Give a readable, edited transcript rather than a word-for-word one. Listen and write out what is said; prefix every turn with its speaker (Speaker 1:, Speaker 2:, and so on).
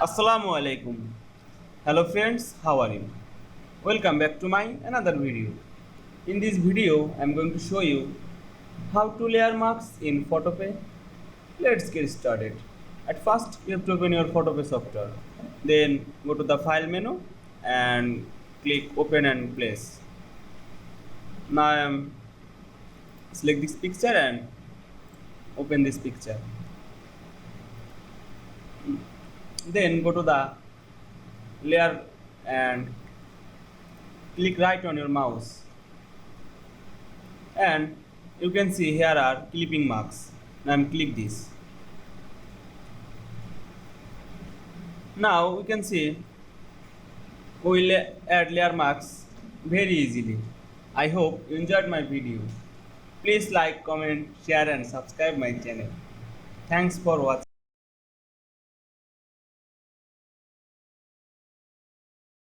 Speaker 1: Assalamu Walaikum. Hello friends, how are you? Welcome back to my another video. In this video, I am going to show you how to layer marks in Photopea. Let's get started. At first, you have to open your Photopea software. Then go to the file menu and click open and place. Now I am select this picture and open this picture. Then go to the layer and click right on your mouse, and you can see here are clipping marks. Now click this. Now we can see we will add layer marks very easily. I hope you enjoyed my video. Please like, comment, share and subscribe my channel. Thanks for watching.